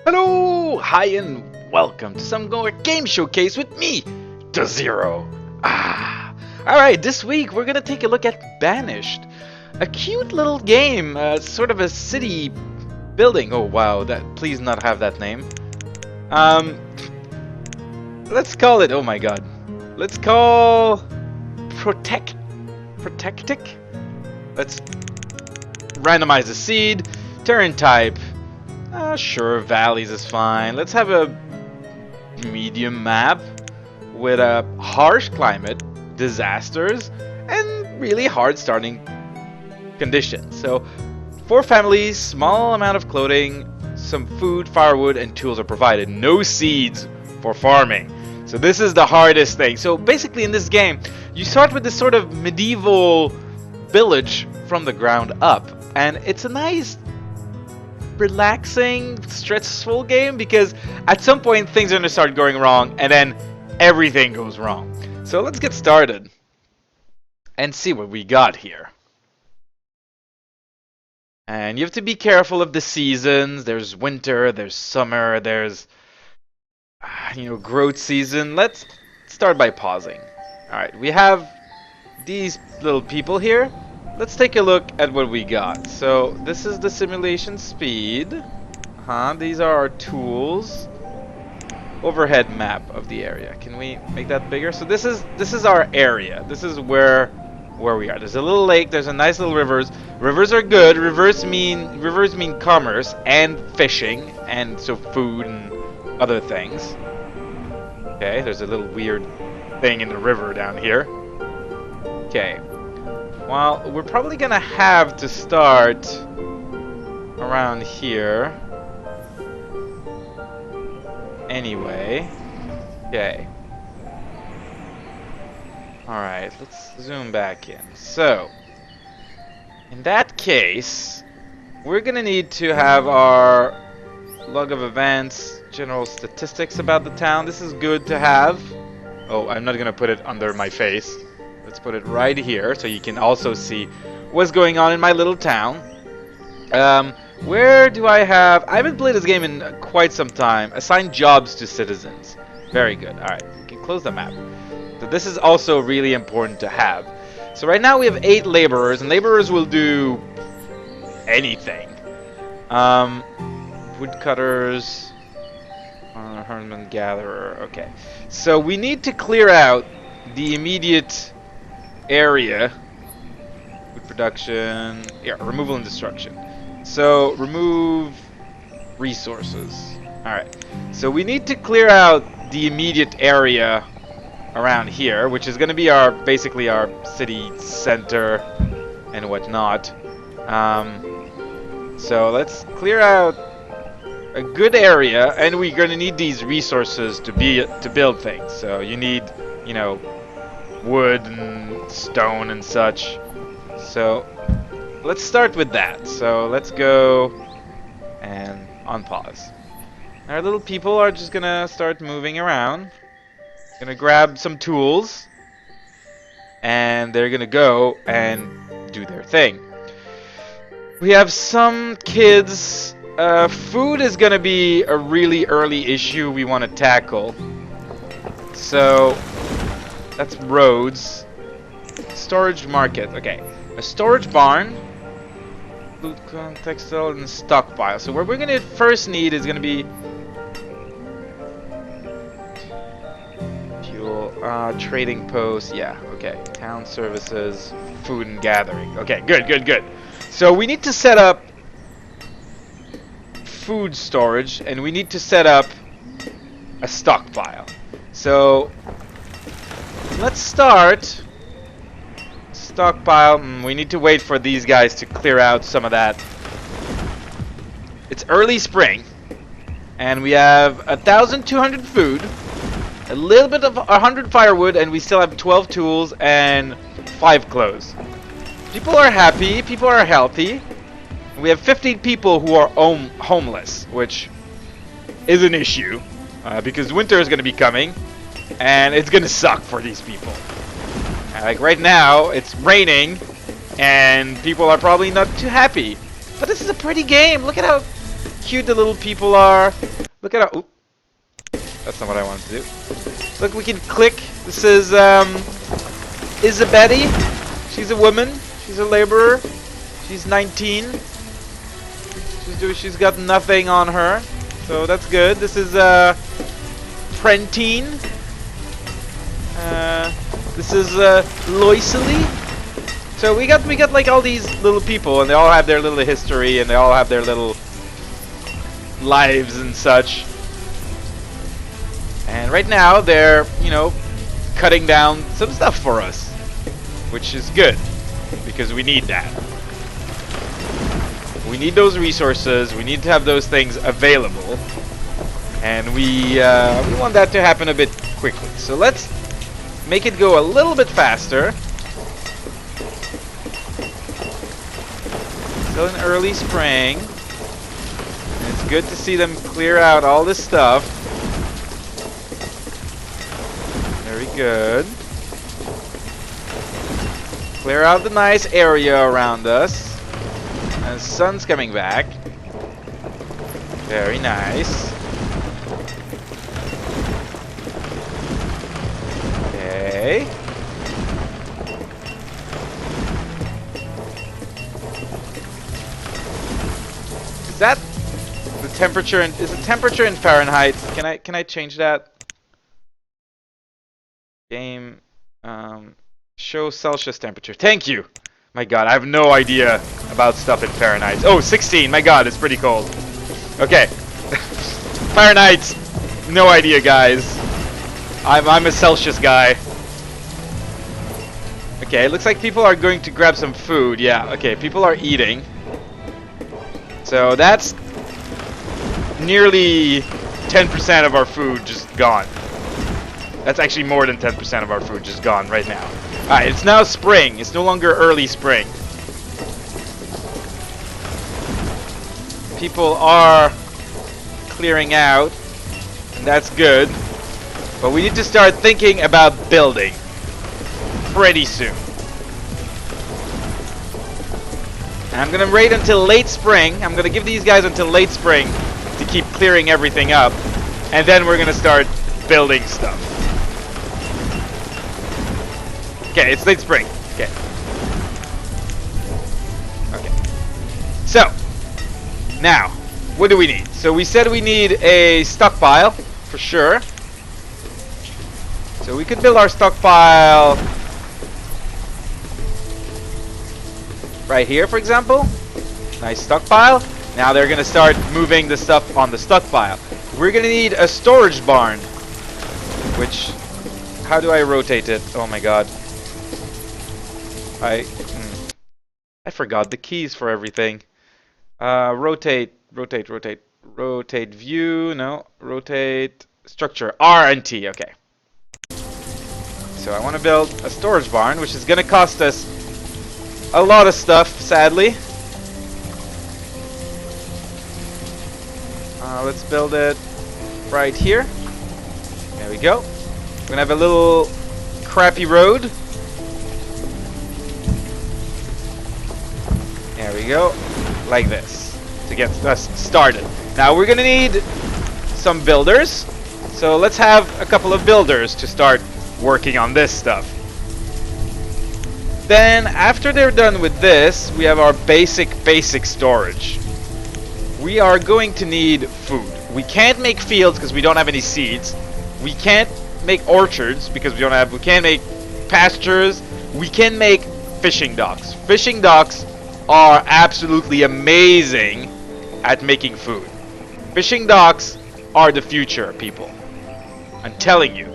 Hello, hi, and welcome to some more game showcase with me, Dozero. Alright, this week we're gonna take a look at Banished. A cute little game, sort of a city building. Oh wow, please not have that name. Um, let's call it, oh my god. Let's call Protectic? Let's randomize the seed, turn type. Sure, valleys is fine. Let's have a medium map with a harsh climate, disasters, and really hard starting conditions. So, for families, small amount of clothing, some food, firewood, and tools are provided. No seeds for farming. So this is the hardest thing. So basically in this game, you start with this sort of medieval village from the ground up. And it's a nice relaxing, stressful game because at some point things are going to start going wrong and then everything goes wrong. So let's get started and see what we got here. And you have to be careful of the seasons. There's winter, there's summer, there's growth season. Let's start by pausing. Alright, we have these little people here. Let's take a look at what we got. So this is the simulation speed. These are our tools. Overhead map of the area. Can we make that bigger? So this is our area. This is where we are. There's a little lake. There's a nice little rivers. Rivers are good. Rivers mean commerce and fishing and so food and other things. Okay, there's a little weird thing in the river down here. Okay. Well, we're probably gonna have to start around here. Anyway. Okay. Alright, let's zoom back in. So, in that case, we're gonna need to have our log of events, general statistics about the town. This is good to have. Oh, I'm not gonna put it under my face. Let's put it right here so you can also see what's going on in my little town. Where do I have... I haven't played this game in quite some time. Assign jobs to citizens. Very good. Alright, we can close the map. So this is also really important to have. So right now we have 8 laborers, and laborers will do anything. Woodcutters... herdsman gatherer. Okay. So we need to clear out the immediate area. Food production. Yeah, removal and destruction. So remove resources. Alright. So we need to clear out the immediate area around here, which is going to be basically our city center and whatnot. So let's clear out a good area, and we're going to need these resources to build things. So you need, wood and stone and such. So let's start with that. So let's go and unpause. Our little people are just gonna start moving around. Gonna grab some tools, and they're gonna go and do their thing. We have some kids. Food is gonna be a really early issue we want to tackle. So that's roads. Storage market. Okay. A storage barn. Loot, textile, and stockpile. So what we're gonna first need is gonna be fuel, trading post. Yeah, okay. Town services, food and gathering. Okay, good. So we need to set up food storage, and we need to set up a stockpile. So let's start stockpile. We need to wait for these guys to clear out some of that. It's early spring, and we have 1,200 food, a little bit of 100 firewood, and we still have 12 tools and 5 clothes. People are happy, people are healthy. We have 15 people who are homeless, which is an issue because winter is going to be coming, and it's going to suck for these people. Like right now, it's raining, and people are probably not too happy. But this is a pretty game. Look at how cute the little people are. Look at how... Oop. That's not what I wanted to do. Look, we can click. This is Isabetty. She's a woman. She's a laborer. She's 19. She's got nothing on her, so that's good. This is Prentine. This is Loisily. So we got like all these little people, and they all have their little history, and they all have their little lives and such. And right now they're, you know, cutting down some stuff for us, which is good because we need that. We need those resources. We need to have those things available, and we want that to happen a bit quickly. So let's make it go a little bit faster. Still in early spring. And it's good to see them clear out all this stuff. Very good. Clear out the nice area around us. And the sun's coming back. Very nice. Okay. Is that the temperature in, is the temperature in Fahrenheit? Can I change that? Game show Celsius temperature. Thank you. My god, I have no idea about stuff in Fahrenheit. Oh, 16. My god, it's pretty cold. Okay. Fahrenheit. No idea, guys. I'm a Celsius guy. Okay, it looks like people are going to grab some food. Yeah, okay, people are eating. So that's nearly 10% of our food just gone. That's actually more than 10% of our food just gone right now. Alright, it's now spring. It's no longer early spring. People are clearing out, and that's good. But we need to start thinking about building pretty soon. And I'm gonna wait until late spring. I'm gonna give these guys until late spring to keep clearing everything up, and then we're gonna start building stuff. Okay, it's late spring. Okay. Okay. So, now, what do we need? So we said we need a stockpile, for sure. So we could build our stockpile right here, for example. Nice stockpile. Now they're gonna start moving the stuff on the stockpile. We're gonna need a storage barn. Which, how do I rotate it? Oh my god. I forgot the keys for everything. Rotate view, no, rotate structure, R and T, okay. So I want to build a storage barn, which is going to cost us a lot of stuff, sadly. Let's build it right here. There we go. We're going to have a little crappy road. There we go, like this, to get us started. Now we're gonna need some builders, so let's have a couple of builders to start working on this stuff. Then, after they're done with this, we have our basic storage. We are going to need food. We can't make fields because we don't have any seeds. We can't make orchards because we can't make pastures. We can make fishing docks. Fishing docks are absolutely amazing at making food. Fishing docks are the future, people. I'm telling you.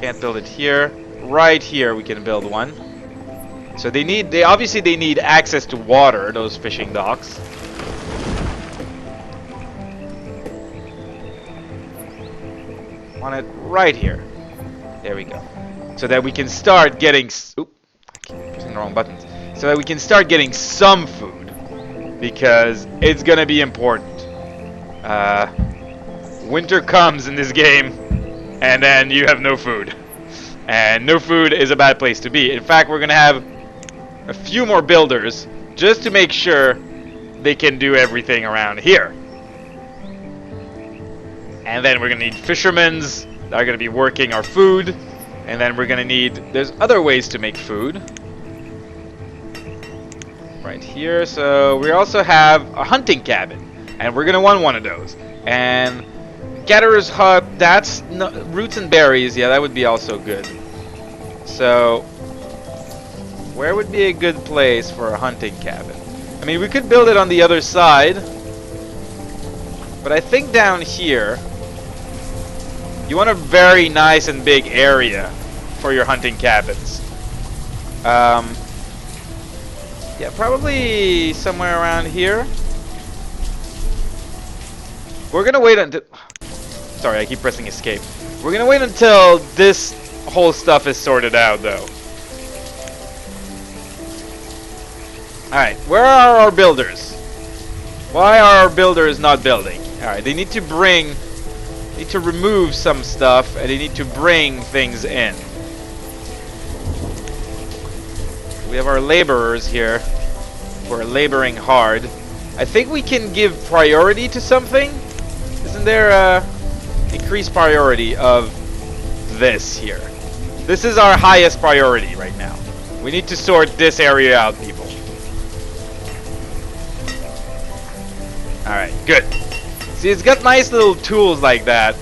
Can't build it here. Right here we can build one. So they obviously need access to water, those fishing docks. Want it right here. There we go. So that we can start getting oop, I keep pressing the wrong buttons. So that we can start getting some food, because it's gonna be important. Winter comes in this game, and then you have no food. And no food is a bad place to be. In fact, we're gonna have a few more builders, just to make sure they can do everything around here. And then we're gonna need fishermen that are gonna be working our food. And then we're gonna need, there's other ways to make food. Right here, so we also have a hunting cabin. And we're gonna want one of those. And gatherer's hut, that's roots and berries, yeah, that would be also good. So, where would be a good place for a hunting cabin? I mean, we could build it on the other side. But I think down here, you want a very nice and big area for your hunting cabins. Yeah, probably somewhere around here. We're gonna wait until... Sorry, I keep pressing escape. We're gonna wait until this whole stuff is sorted out, though. Alright, where are our builders? Why are our builders not building? Alright, they need to remove some stuff, and they need to bring things in. We have our laborers here who are laboring hard. I think we can give priority to something. Isn't there a increased priority of this here? This is our highest priority right now. We need to sort this area out, people. Alright, good. See, it's got nice little tools like that,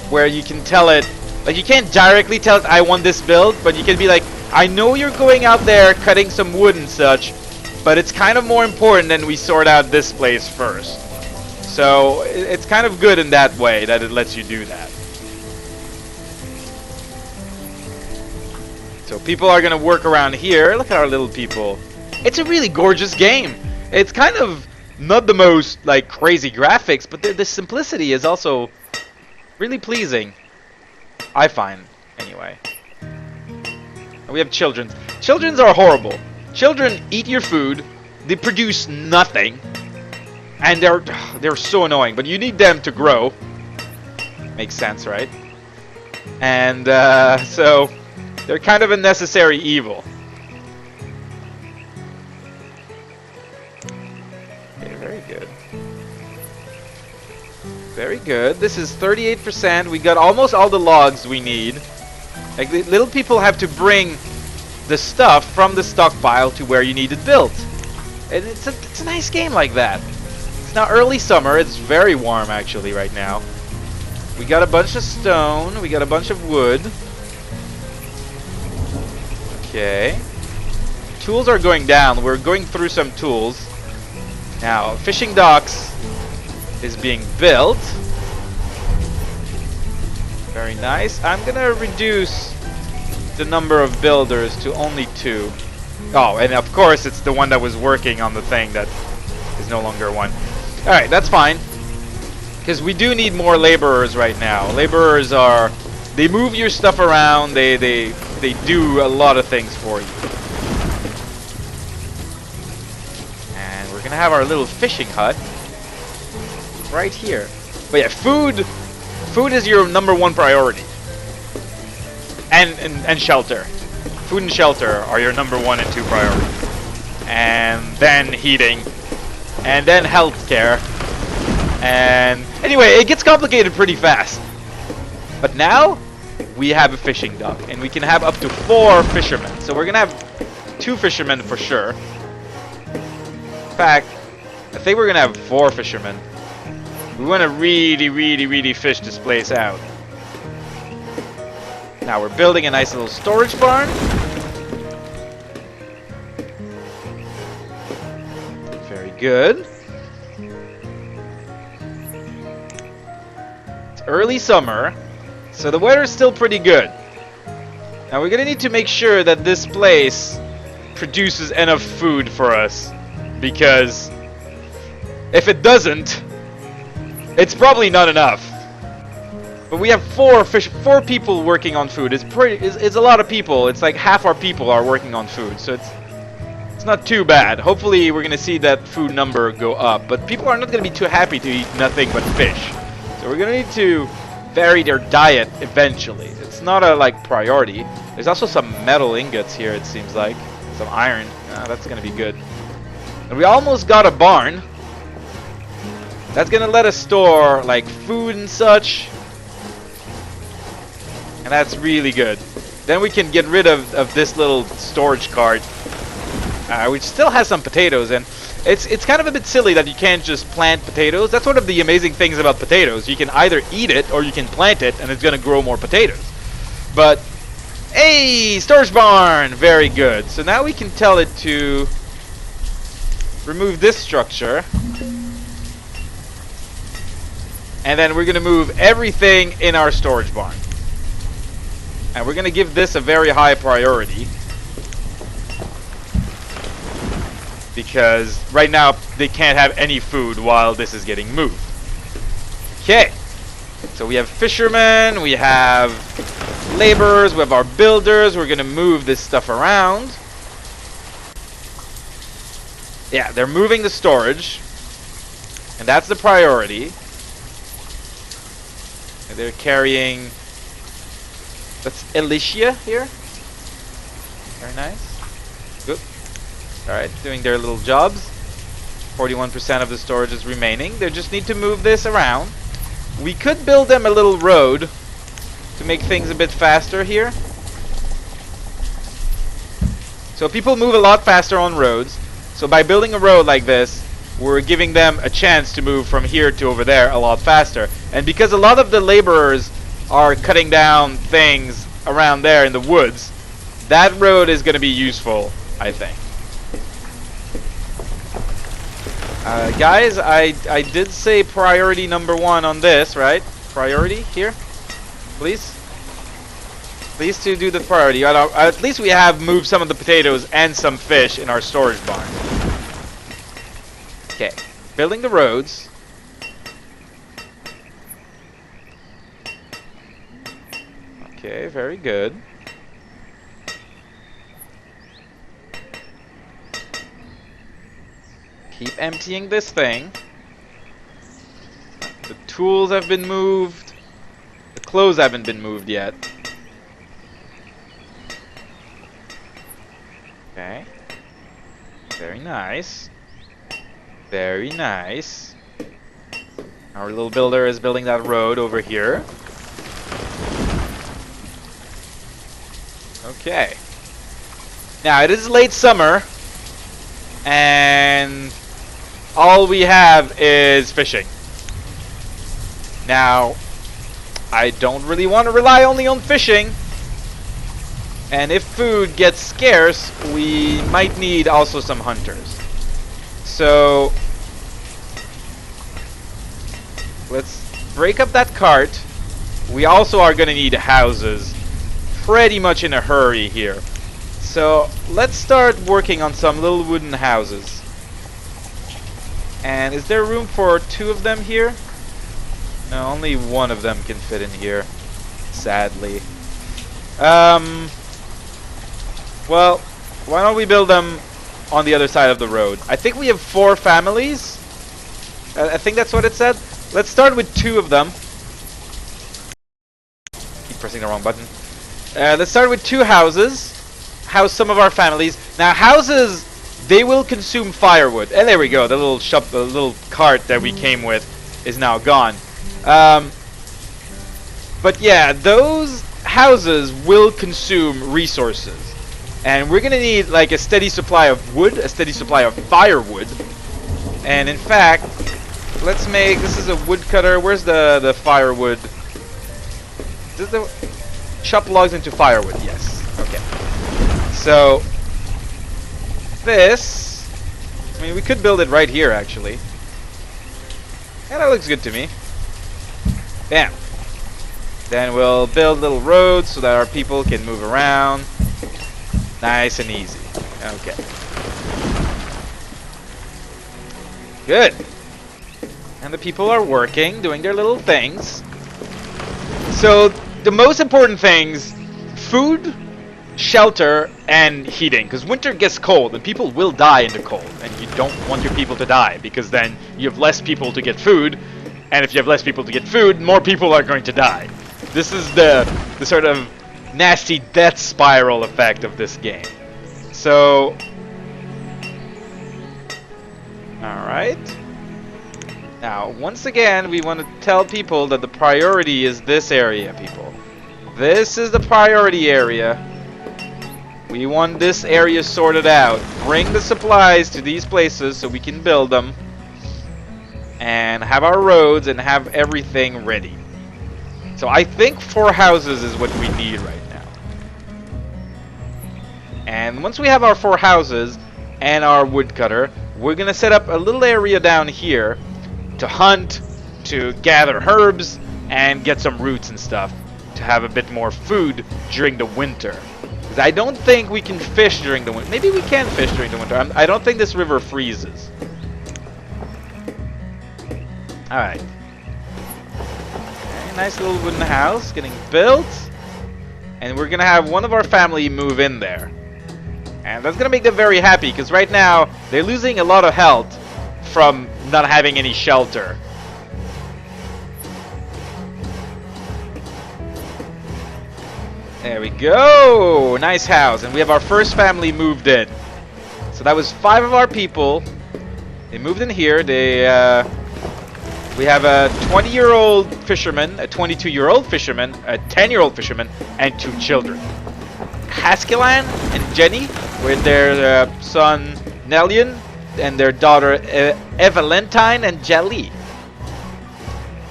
where you can tell it, like you can't directly tell it, I want this build, but you can be like, I know you're going out there cutting some wood and such, but it's kind of more important than we sort out this place first. So, it's kind of good in that way, that it lets you do that. So people are going to work around here. Look at our little people. It's a really gorgeous game. It's kind of not the most like crazy graphics, but the simplicity is also really pleasing, I find, anyway. We have children. Children are horrible. Children eat your food, they produce nothing, and they're so annoying, but you need them to grow. Makes sense, right? And so they're kind of a necessary evil. Okay, very good. Very good. This is 38%. We got almost all the logs we need. Like, the little people have to bring the stuff from the stockpile to where you need it built. And it's a nice game like that. It's now early summer. It's very warm, actually, right now. We got a bunch of stone. We got a bunch of wood. Okay. Tools are going down. We're going through some tools. Now, fishing docks is being built. Very nice. I'm gonna reduce the number of builders to only 2. Oh, and of course it's the one that was working on the thing that is no longer one. Alright, that's fine. Because we do need more laborers right now. Laborers are... They move your stuff around. They do a lot of things for you. And we're gonna have our little fishing hut right here. But yeah, food is your #1 priority. And shelter. Food and shelter are your #1 and 2 priorities. And then heating. And then healthcare. And anyway, it gets complicated pretty fast. But now we have a fishing dock, and we can have up to 4 fishermen. So we're gonna have 2 fishermen for sure. In fact, I think we're gonna have 4 fishermen. We want to really fish this place out. Now we're building a nice little storage barn. Very good. It's early summer, so the weather's still pretty good. Now we're gonna need to make sure that this place produces enough food for us, because if it doesn't, it's probably not enough. But we have 4 people working on food. It's a lot of people. It's like half our people are working on food, so it's not too bad. Hopefully we're gonna see that food number go up, but people are not gonna be too happy to eat nothing but fish. So we're gonna need to vary their diet eventually. It's not a like priority. There's also some metal ingots here, it seems like. Some iron. That's gonna be good. And we almost got a barn. That's gonna let us store like food and such. And that's really good. Then we can get rid of this little storage cart, which still has some potatoes. And it's kind of a bit silly that you can't just plant potatoes. That's one of the amazing things about potatoes. You can either eat it or you can plant it and it's gonna grow more potatoes. But, hey, storage barn, very good. So now we can tell it to remove this structure. And then we're gonna move everything in our storage barn. And we're gonna give this a very high priority. Because right now they can't have any food while this is getting moved. Okay. So we have fishermen, we have laborers, we have our builders. We're gonna move this stuff around. Yeah, they're moving the storage. And that's the priority. And they're carrying... That's Alicia here. Very nice. Good. Alright, doing their little jobs. 41% of the storage is remaining. They just need to move this around. We could build them a little road to make things a bit faster here. So people move a lot faster on roads. So by building a road like this, we're giving them a chance to move from here to over there a lot faster. And because a lot of the laborers are cutting down things around there in the woods, that road is going to be useful, I think. Guys, I did say priority number 1 on this, right? Priority here, please. Please to do the priority. At least we have moved some of the potatoes and some fish in our storage barn. Okay, building the roads. Okay, very good. Keep emptying this thing. The tools have been moved. The clothes haven't been moved yet. Okay. Very nice. Very nice. Our little builder is building that road over here. Okay. Now, it is late summer. And all we have is fishing. Now, I don't really want to rely only on fishing. And if food gets scarce, we might need also some hunters. So, let's break up that cart. We also are going to need houses pretty much in a hurry here. So, let's start working on some little wooden houses. And is there room for 2 of them here? No, only 1 of them can fit in here, sadly. Well, why don't we build them on the other side of the road? I think we have 4 families. I think that's what it said. Let's start with 2 of them. Keep pressing the wrong button. Let's start with 2 houses. House some of our families. Now, houses, they will consume firewood. And there we go. The little shop, the little cart that we came with is now gone. But yeah, those houses will consume resources. And we're gonna need like a steady supply of wood, a steady supply of firewood. And in fact, let's make, this is a woodcutter. Where's the firewood? Does the chop logs into firewood? Yes. Okay. So this, I mean, we could build it right here actually. Yeah, that looks good to me. Bam. Then we'll build little roads so that our people can move around. Nice and easy. Okay. Good. And the people are working, doing their little things. So the most important things, food, shelter, and heating. Because winter gets cold and people will die in the cold. And you don't want your people to die because then you have less people to get food. And if you have less people to get food, more people are going to die. This is the sort of nasty death spiral effect of this game. So Alright. Now, once again, we want to tell people that the priority is this area, people. This is the priority area. We want this area sorted out. Bring the supplies to these places so we can build them. And have our roads and have everything ready. So I think 4 houses is what we need right now. And once we have our 4 houses and our woodcutter, we're going to set up a little area down here to hunt, to gather herbs, and get some roots and stuff to have a bit more food during the winter. Because I don't think we can fish during the winter. Maybe we can fish during the winter. I don't think this river freezes. Alright. Okay, nice little wooden house getting built. And we're going to have one of our family move in there. And that's going to make them very happy, because right now they're losing a lot of health from not having any shelter. There we go! Nice house. And we have our first family moved in. So that was 5 of our people. They moved in here. We have a 20-year-old fisherman, a 22-year-old fisherman, a 10-year-old fisherman, and 2 children. Haskilan and Jenny with their son Nellian and their daughter Evalentine and Jali.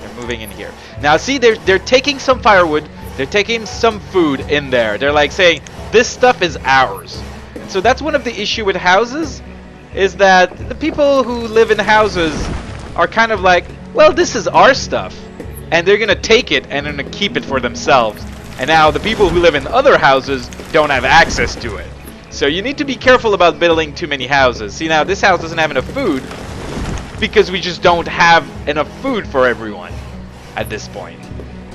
They're moving in here. Now see, they're taking some firewood, they're taking some food in there. They're like saying, this stuff is ours. And so that's one of the issue with houses, is that the people who live in houses are kind of like, well, this is our stuff. And they're gonna take it and they're gonna keep it for themselves. And now the people who live in other houses don't have access to it. So you need to be careful about building too many houses. See, now this house doesn't have enough food because we just don't have enough food for everyone at this point.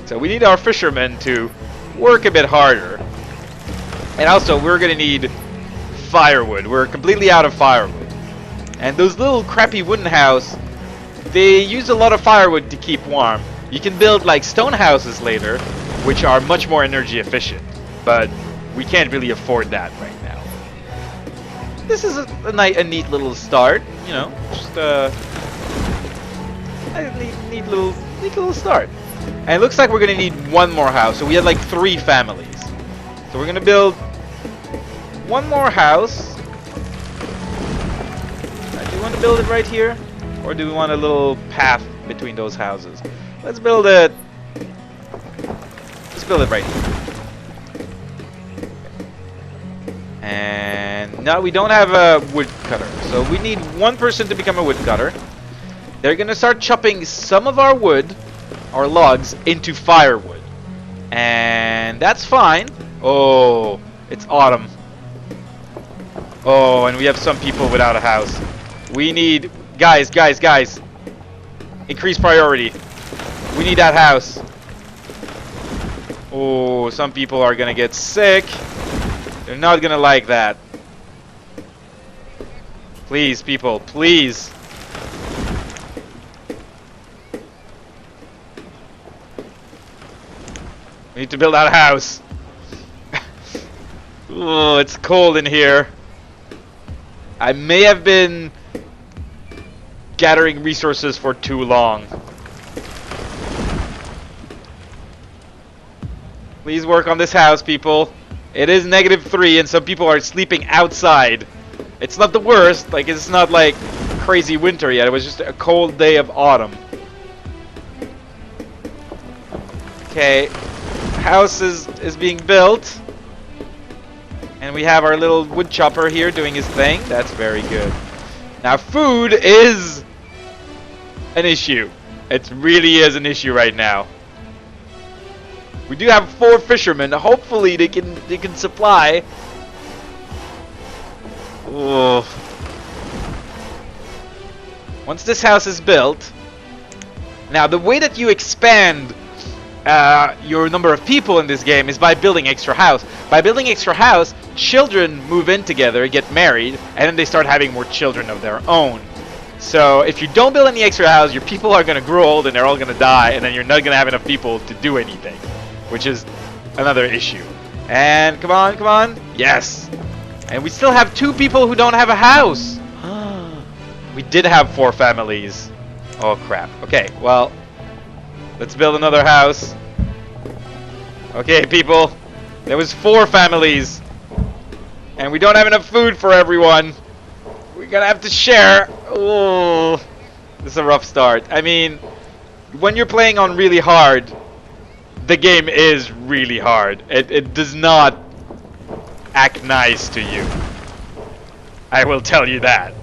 So we need our fishermen to work a bit harder. And also, we're going to need firewood. We're completely out of firewood. And those little crappy wooden houses, they use a lot of firewood to keep warm. You can build like stone houses later, which are much more energy efficient. But we can't really afford that right now. This is a neat little start, you know, just a neat little start. And it looks like we're gonna need one more house. So we had like 3 families. So we're gonna build one more house. Do you want to build it right here, or do we want a little path between those houses? Let's build it. Let's build it right here. And no, we don't have a woodcutter, so we need one person to become a woodcutter. They're gonna start chopping some of our wood, our logs, into firewood, and that's fine. Oh, it's autumn. Oh, and we have some people without a house. We need, guys, increase priority. We need that house. Oh, some people are gonna get sick. They're not gonna like that. Please, people, please. We need to build that house. Oh, it's cold in here. I may have been gathering resources for too long. Please work on this house, people. It is -3 and some people are sleeping outside. It's not the worst, like it's not like crazy winter yet. It was just a cold day of autumn. Okay, house is being built. And we have our little wood chopper here doing his thing. That's very good. Now food is an issue. It really is an issue right now. We do have 4 fishermen. Hopefully they can supply. Oh. Once this house is built, now the way that you expand your number of people in this game is by building extra house. By building extra house, children move in together, get married, and then they start having more children of their own. So if you don't build any extra house, your people are going to grow old and they're all going to die, and then you're not going to have enough people to do anything, which is another issue. And come on, yes. And we still have 2 people who don't have a house. We did have 4 families. Oh crap. Okay, well, let's build another house. Okay, people. There was 4 families. And we don't have enough food for everyone. We're gonna have to share. Oh, this is a rough start. I mean, when you're playing on really hard, the game is really hard. It does not act nice to you. I will tell you that.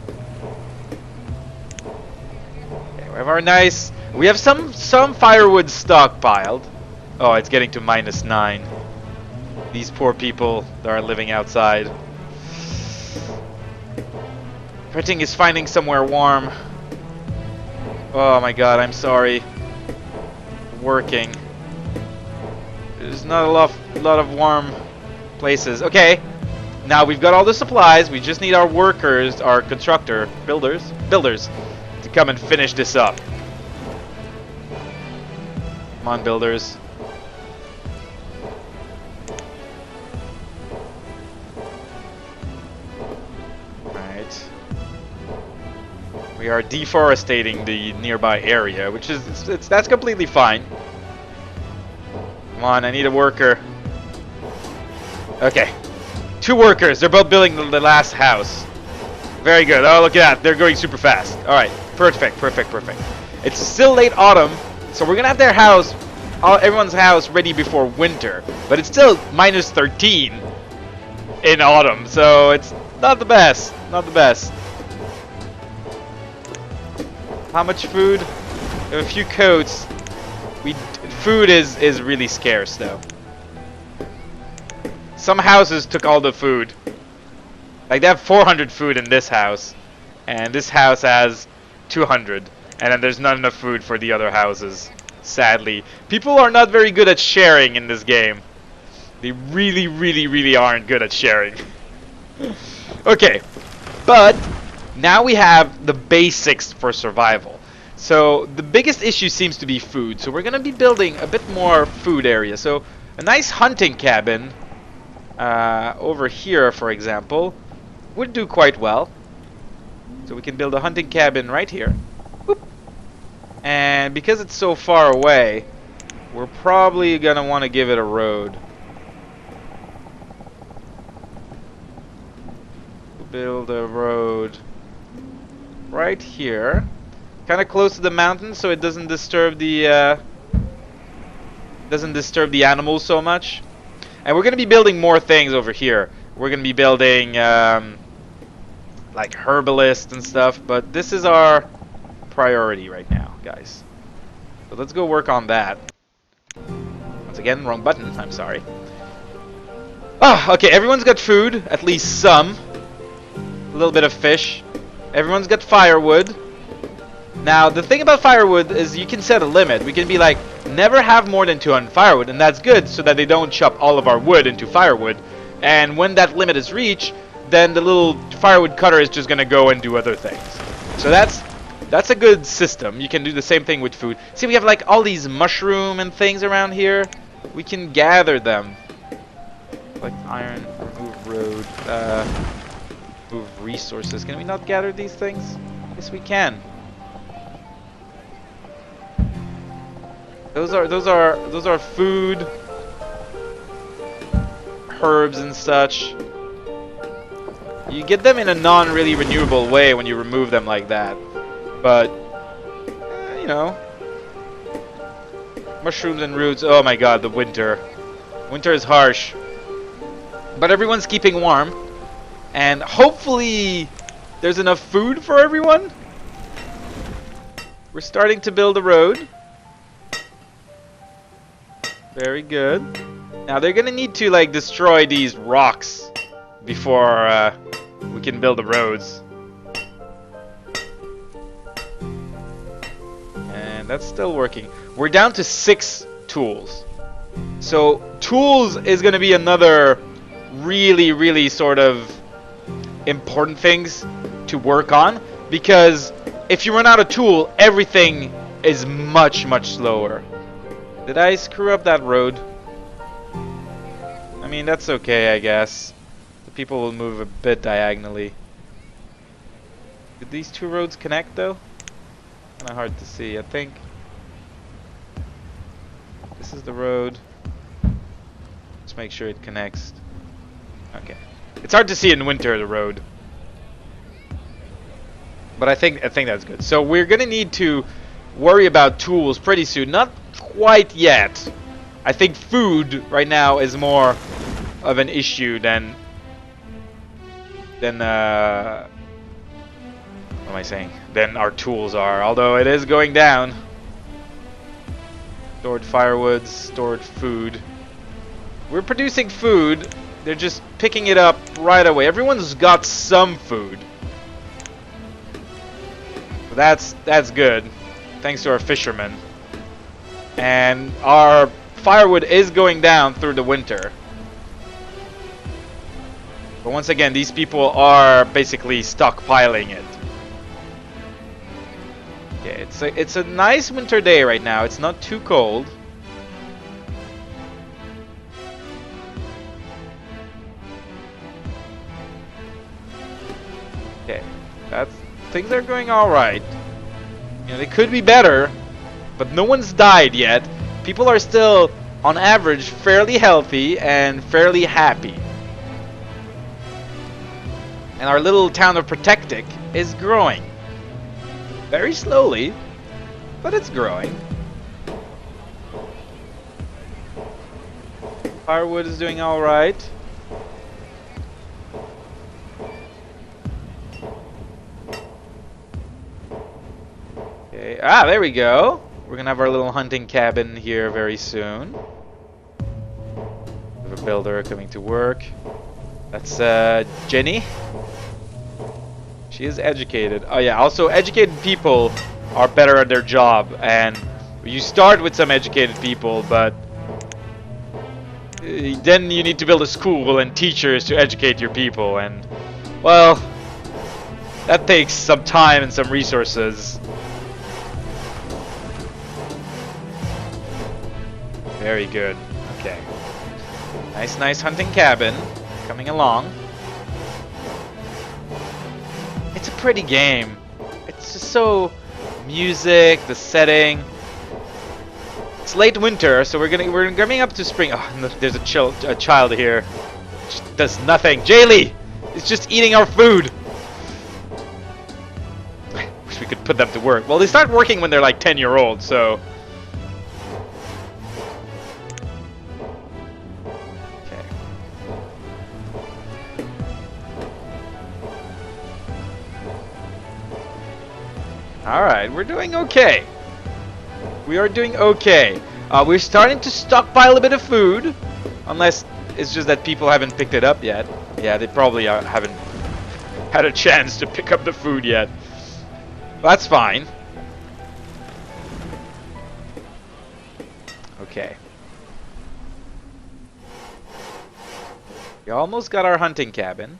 Okay, we have our nice... We have some firewood stockpiled. Oh, it's getting to -9. These poor people that are living outside. Everything is finding somewhere warm. Oh my god, I'm sorry. Working. There's not a lot of warm places. Okay, now we've got all the supplies. We just need our workers, our builders, to come and finish this up. Come on, builders. Alright. We are deforesting the nearby area, which is that's completely fine. Come on, I need a worker. Okay. 2 workers. They're both building the last house. Very good. Oh, look at that. They're going super fast. Alright. Perfect, perfect, perfect. It's still late autumn, so we're going to have their house, everyone's house ready before winter. But it's still -13 in autumn, so it's not the best. Not the best. How much food? We have a few coats. Food is really scarce, though. Some houses took all the food. Like, they have 400 food in this house. And this house has 200. And then there's not enough food for the other houses. Sadly. People are not very good at sharing in this game. They really, really, really aren't good at sharing. Okay. But, now we have the basics for survival. So, the biggest issue seems to be food. So, we're going to be building a bit more food area. So, a nice hunting cabin over here, for example, would do quite well. So, we can build a hunting cabin right here. Whoop. And because it's so far away, we're probably going to want to give it a road. Build a road right here. Kind of close to the mountain, so it doesn't disturb the animals so much. And we're gonna be building more things over here. We're gonna be building like herbalists and stuff, but this is our priority right now, guys. So let's go work on that. Once again, wrong button. I'm sorry. Oh, okay. Everyone's got food, at least some. A little bit of fish. Everyone's got firewood. Now, the thing about firewood is you can set a limit. We can be like, never have more than 200 firewood, and that's good so that they don't chop all of our wood into firewood. And when that limit is reached, then the little firewood cutter is just gonna go and do other things. So that's a good system. You can do the same thing with food. See, we have like all these mushroom and things around here. We can gather them. Like iron, remove road, move resources. Can we not gather these things? Yes, we can. Those are food, herbs and such. You get them in a non-really renewable way when you remove them like that. But you know, mushrooms and roots. Oh my god, the winter. Winter is harsh. But everyone's keeping warm, and hopefully there's enough food for everyone. We're starting to build a road. Very good. Now they're gonna need to like destroy these rocks before we can build the roads. And that's still working. We're down to 6 tools. So tools is gonna be another really sort of important things to work on, because if you run out of tool, everything is much slower. Did I screw up that road? I mean, that's okay, I guess. The people will move a bit diagonally. Did these two roads connect though? Kind of hard to see. I think this is the road. Let's make sure it connects. Okay. It's hard to see in winter, the road. But I think that's good. So we're gonna need to worry about tools pretty soon. Not quite yet. I think food right now is more of an issue than what am I saying? Than our tools are. Although it is going down. Stored firewoods, stored food. We're producing food. They're just picking it up right away. Everyone's got some food. So that's good. Thanks to our fishermen. And our firewood is going down through the winter. But once again, these people are basically stockpiling it. Okay, it's a nice winter day right now. It's not too cold. Okay, things are going all right. You know, they could be better, but no one's died yet. People are still, on average, fairly healthy and fairly happy. And our little town of Protectic is growing. Very slowly, but it's growing. Firewood is doing all right. Okay. Ah, there we go. We're gonna have our little hunting cabin here very soon. We have a builder coming to work. That's Jenny. She is educated. Oh yeah, also educated people are better at their job, and you start with some educated people, but then you need to build a school and teachers to educate your people, and well, that takes some time and some resources. Very good. Okay. Nice hunting cabin coming along. It's a pretty game. It's just so music, the setting. It's late winter, so we're coming up to spring. Oh, no, there's a child here. Just does nothing. Jaylee is just eating our food. I wish we could put them to work. Well, they start working when they're like 10-year-olds, so. Alright, we're doing okay. We are doing okay. We're starting to stockpile a bit of food. Unless it's just that people haven't picked it up yet. Yeah, they probably haven't had a chance to pick up the food yet. That's fine. Okay. We almost got our hunting cabin.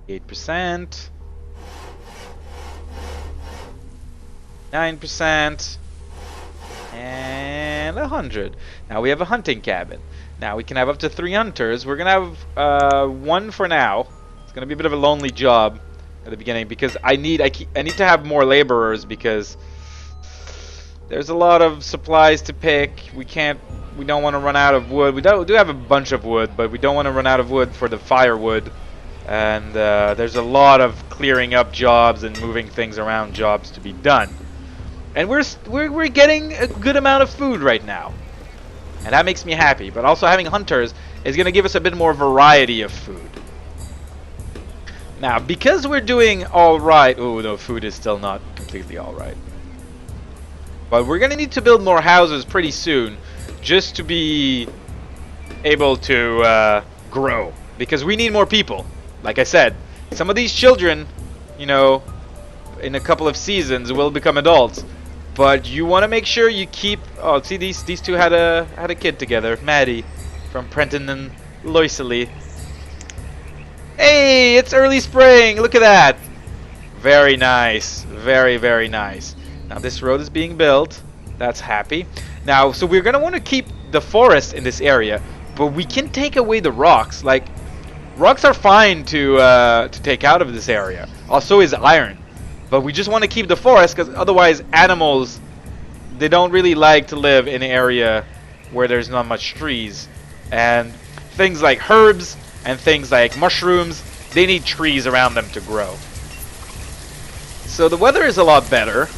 8%, 9%, and 100. Now we have a hunting cabin. Now we can have up to 3 hunters. We're gonna have 1 for now. It's gonna be a bit of a lonely job at the beginning because I need to have more laborers because there's a lot of supplies to pick. We don't want to run out of wood. We do have a bunch of wood, but we don't want to run out of wood for the firewood. And there's a lot of clearing up jobs and moving things around jobs to be done. And we're getting a good amount of food right now. And that makes me happy. But also having hunters is going to give us a bit more variety of food. Now, because we're doing alright... Oh, no, food is still not completely alright. But we're going to need to build more houses pretty soon just to be able to grow. Because we need more people. Like I said, some of these children, you know, in a couple of seasons will become adults. But you want to make sure you keep... Oh, see, these two had a kid together. Maddie from Prenton and Loisley. Hey, it's early spring. Look at that. Very nice. Very, very nice. Now this road is being built. That's happy. Now, so we're going to want to keep the forest in this area. but we can take away the rocks. Like, rocks are fine to take out of this area. Also is iron. But we just want to keep the forest, because otherwise animals, they don't really like to live in an area where there's not much trees. And things like herbs and things like mushrooms, they need trees around them to grow. So the weather is a lot better.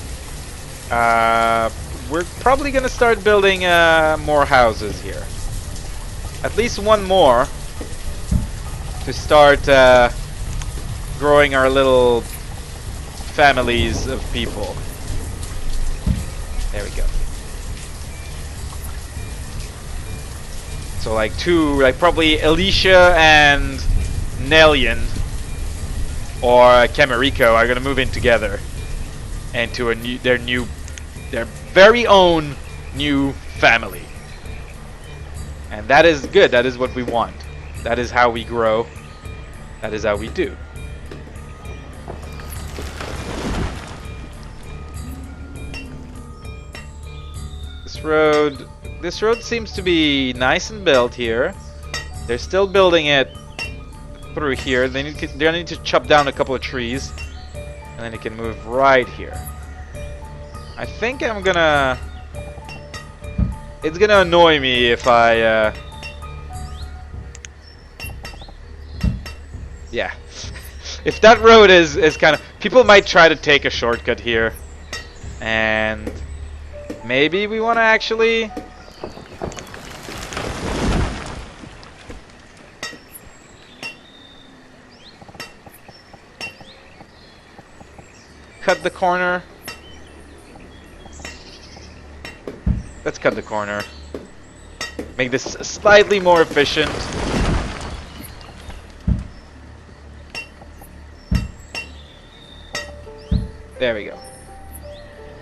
We're probably going to start building more houses here. At least one more to start growing our little families of people. There we go. So like probably Alicia and Nelian or Camariko are gonna move in together into their very own new family. And that is good. That is what we want. That is how we grow. That is how we do. This road seems to be nice and built here. They're still building it through here. They need to chop down a couple of trees, and then it can move right here. I think I'm gonna. It's gonna annoy me if I. Yeah, if that road is kind of. People might try to take a shortcut here, and maybe we want to actually. Cut the corner. Let's cut the corner. Make this slightly more efficient. There we go.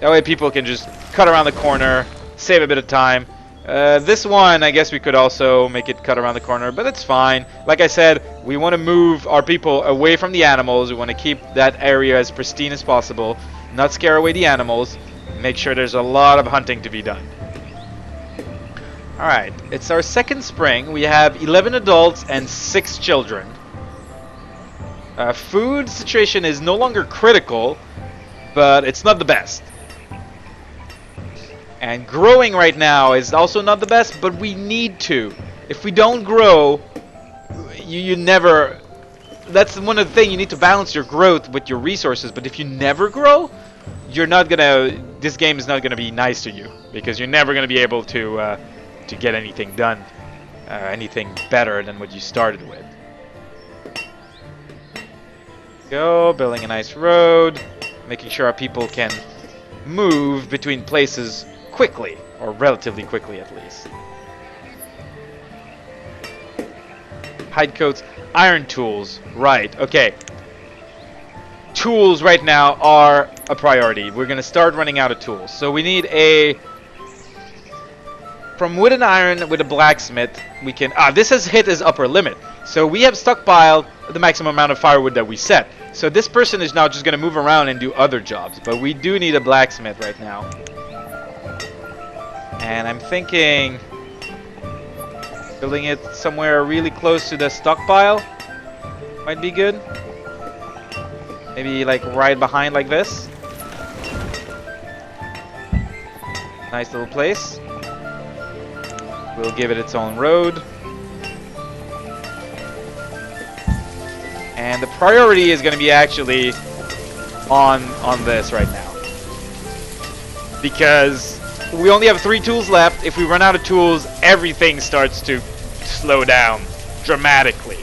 That way people can just cut around the corner, save a bit of time. This one, I guess we could also make it cut around the corner, but it's fine. Like I said, we want to move our people away from the animals. We want to keep that area as pristine as possible, not scare away the animals, make sure there's a lot of hunting to be done. Alright, it's our second spring. We have 11 adults and 6 children. Food situation is no longer critical, but it's not the best. And growing right now is also not the best, but we need to. If we don't grow, you never... That's one of the things, you need to balance your growth with your resources, but if you never grow, you're not gonna... This game is not gonna be nice to you, because you're never gonna be able to get anything done, anything better than what you started with. Go, building a nice road, making sure our people can move between places quickly, or relatively quickly at least. Hide coats, iron tools, right, okay. Tools right now are a priority. We're gonna start running out of tools. So we need a... From wood and iron with a blacksmith, we can... this has hit his upper limit. So we have stockpiled the maximum amount of firewood that we set. So this person is now just gonna move around and do other jobs. But we do need a blacksmith right now. And I'm thinking building it somewhere really close to the stockpile might be good. Maybe like right behind like this. Nice little place. We'll give it its own road. And the priority is going to be actually on this right now. Because we only have 3 tools left. If we run out of tools, everything starts to slow down dramatically.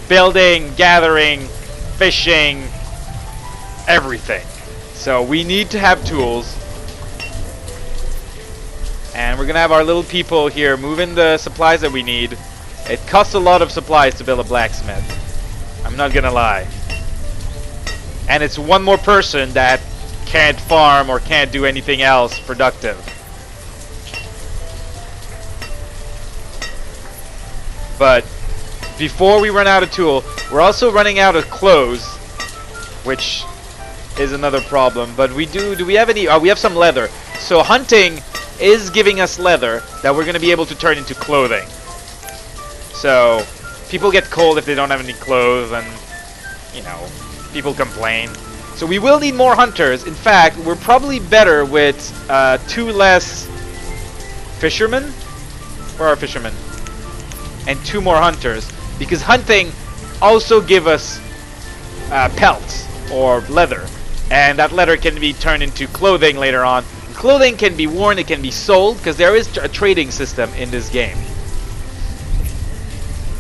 Building, gathering, fishing, everything. So we need to have tools. And we're going to have our little people here moving the supplies that we need. It costs a lot of supplies to build a blacksmith. I'm not going to lie. And it's one more person that can't farm or can't do anything else productive. But before we run out of tool, we're also running out of clothes, which is another problem. But we do we have any? We have some leather. So hunting is giving us leather that we're going to be able to turn into clothing. So people get cold if they don't have any clothes, and you know, people complain. So we will need more hunters. In fact, we're probably better with 2 less fishermen. Where are fishermen? And 2 more hunters, because hunting also give us pelts or leather, and that leather can be turned into clothing later on. Clothing can be worn, it can be sold, because there is a trading system in this game.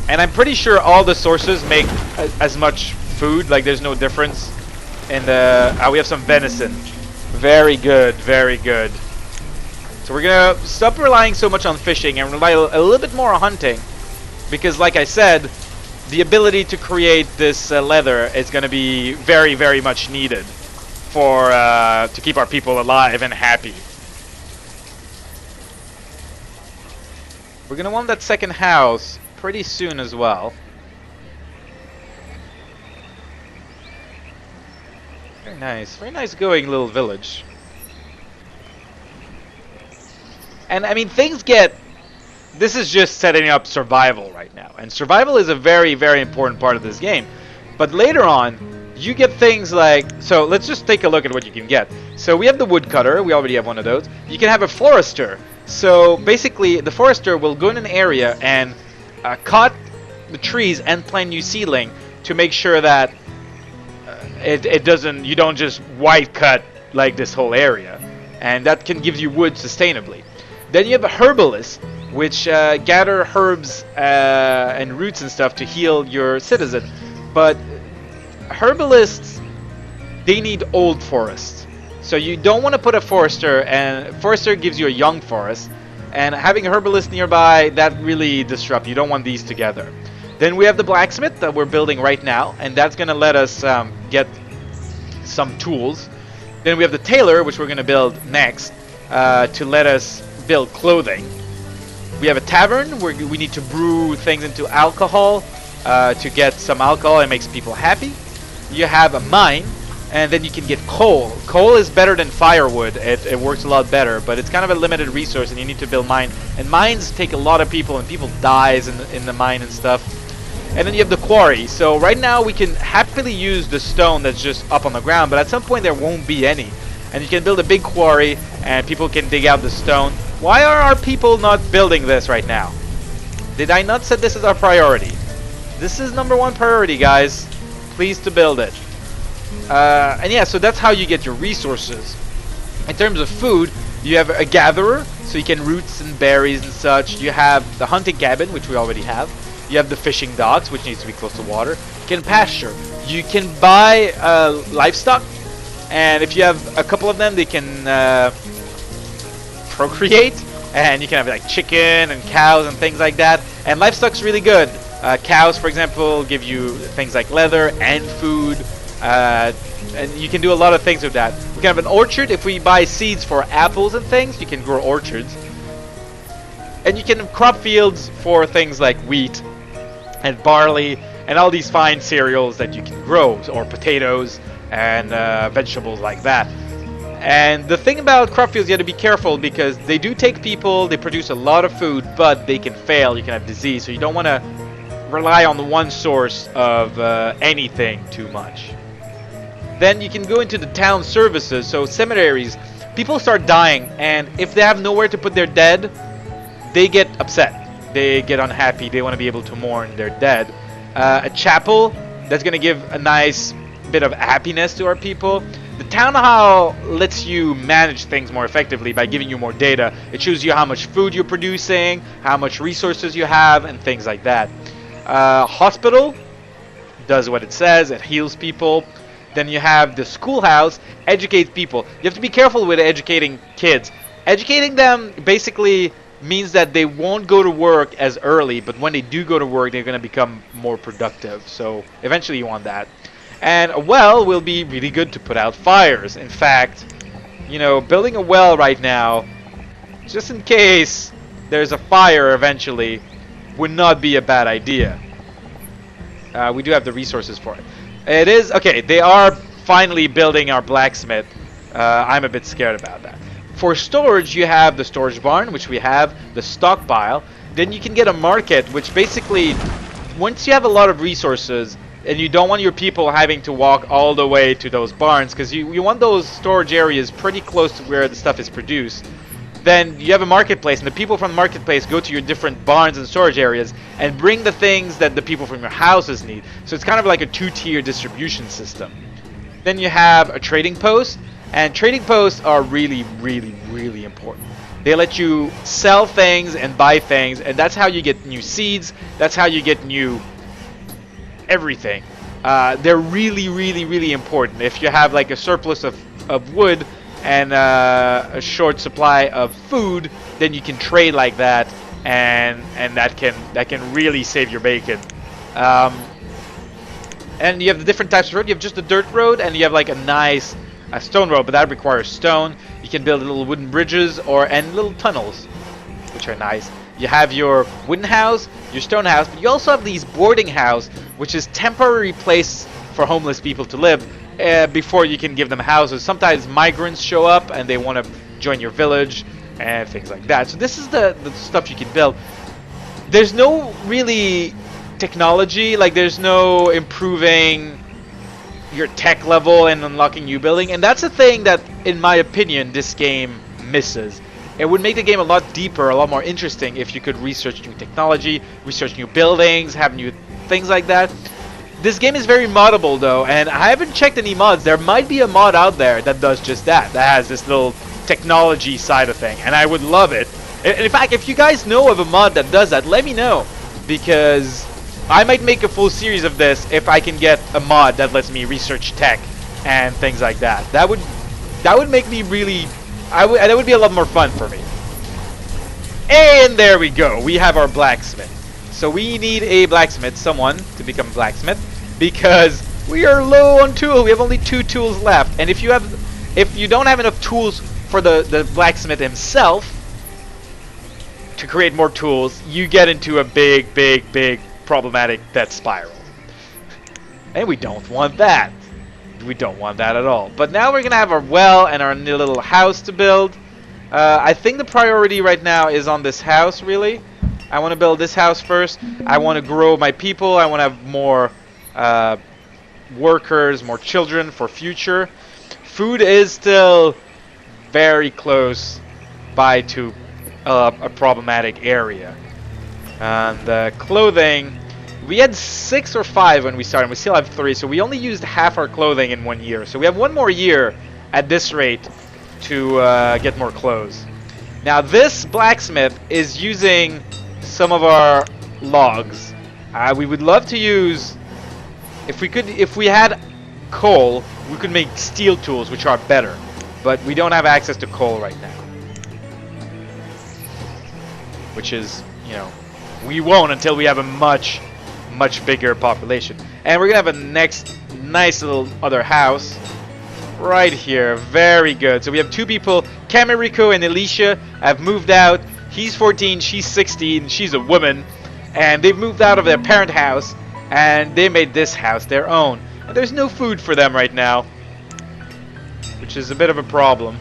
And I'm pretty sure all the sources make as much food, like there's no difference. And we have some venison. Very good, very good. So we're gonna stop relying so much on fishing and rely a little bit more on hunting, because like I said, the ability to create this leather is gonna be very, very much needed for to keep our people alive and happy. We're gonna want that second house pretty soon as well. Very nice going little village. And I mean, things get... This is just setting up survival right now. And survival is a very, very important part of this game. But later on, you get things like... So let's just take a look at what you can get. So we have the woodcutter. We already have one of those. You can have a forester. So basically, the forester will go in an area and cut the trees and plant new seedling to make sure that it doesn't... You don't just white cut like this whole area. And that can give you wood sustainably. Then you have a herbalist, which gather herbs and roots and stuff to heal your citizen. But herbalists, they need old forests. So you don't want to put a forester, and forester gives you a young forest. And having a herbalist nearby, that really disrupts. You don't want these together. Then we have the blacksmith that we're building right now, and that's going to let us get some tools. Then we have the tailor, which we're going to build next, to let us build clothing. We have a tavern where we need to brew things into alcohol to get some alcohol. It makes people happy. You have a mine, and then you can get coal. Coal is better than firewood. It works a lot better, but it's kind of a limited resource, and you need to build mine. And mines take a lot of people, and people dies in the mine and stuff. And then you have the quarry. So right now we can happily use the stone that's just up on the ground, but at some point there won't be any. And you can build a big quarry, and people can dig out the stone. Why are our people not building this right now? Did I not set this as our priority? This is #1 priority, guys. Please to build it. And yeah, so that's how you get your resources. In terms of food, you have a gatherer, so you can roots and berries and such. You have the hunting cabin, which we already have. You have the fishing docks, which needs to be close to water. You can pasture. You can buy livestock, and if you have a couple of them, they can procreate, and you can have like chicken and cows and things like that. And livestock's really good. Cows, for example, give you things like leather and food, and you can do a lot of things with that. We can have an orchard. If we buy seeds for apples and things, you can grow orchards. And you can have crop fields for things like wheat and barley and all these fine cereals that you can grow, or potatoes and vegetables like that. And the thing about crop fields, you have to be careful, because they do take people, they produce a lot of food, but they can fail. You can have disease, so you don't want to rely on the one source of anything too much. Then you can go into the town services, so cemeteries. People start dying, and if they have nowhere to put their dead, they get upset. They get unhappy. They want to be able to mourn their dead. A chapel, that's going to give a nice bit of happiness to our people. The town hall lets you manage things more effectively by giving you more data. It shows you how much food you're producing, how much resources you have, and things like that. Hospital does what it says. It heals people. Then you have the schoolhouse, educates people. You have to be careful with educating kids. Educating them basically means that they won't go to work as early, but when they do go to work, they're going to become more productive. So eventually you want that. And a well will be really good to put out fires. In fact, you know, building a well right now, just in case there's a fire eventually, would not be a bad idea. We do have the resources for it. It is, okay, they are finally building our blacksmith. I'm a bit scared about that. For storage, you have the storage barn, which we have, the stockpile. then you can get a market, which basically, once you have a lot of resources, and you don't want your people having to walk all the way to those barns, because you want those storage areas pretty close to where the stuff is produced, then you have a marketplace, and the people from the marketplace go to your different barns and storage areas and bring the things that the people from your houses need. So it's kind of like a two-tier distribution system. Then you have a trading post, and trading posts are really, really, really important. They let you sell things and buy things, and that's how you get new seeds. That's how you get new everything. They're really, really, really important. If you have like a surplus of wood and a short supply of food, then you can trade like that, and that can really save your bacon. And you have the different types of road. You have just a dirt road, and you have like a nice stone road, but that requires stone. You can build little wooden bridges and little tunnels, which are nice. You have your wooden house, your stone house, but you also have these boarding house, which is temporary place for homeless people to live before you can give them houses. Sometimes migrants show up and they want to join your village and things like that. So this is the stuff you can build. There's no really technology, like there's no improving your tech level and unlocking new building, and that's a thing that, in my opinion, this game misses. It would make the game a lot deeper, a lot more interesting if you could research new technology, research new buildings, have new things like that. This game is very moddable though, and I haven't checked any mods. There might be a mod out there that does just that has this little technology side of thing, and I would love it. In fact, if you guys know of a mod that does that, let me know, because I might make a full series of this if I can get a mod that lets me research tech and things like that. That would make me really, that would be a lot more fun for me. And there we go. We have our blacksmith. So we need a blacksmith, someone to become a blacksmith, because we are low on tools. We have only 2 tools left, and if you don't have enough tools for the blacksmith himself to create more tools, you get into a big problematic death spiral. And we don't want that. We don't want that at all. But now we're gonna have our well and our new little house to build. I think the priority right now is on this house, really. I want to build this house first. I want to grow my people. I want to have more workers, more children for future. Food is still very close by to a problematic area. And clothing, we had 6 or 5 when we started. We still have 3, so we only used half our clothing in 1 year. So we have 1 more year at this rate to get more clothes. Now this blacksmith is using some of our logs. We would love to use, if we had coal, we could make steel tools, which are better, but we don't have access to coal right now, which is, you know, we won't until we have a much bigger population. And we're gonna have a next nice little other house right here. Very good. So we have 2 people, Camariko and Alicia, have moved out. He's 14, she's 16, she's a woman, and they've moved out of their parent house and they made this house their own. And there's no food for them right now, which is a bit of a problem,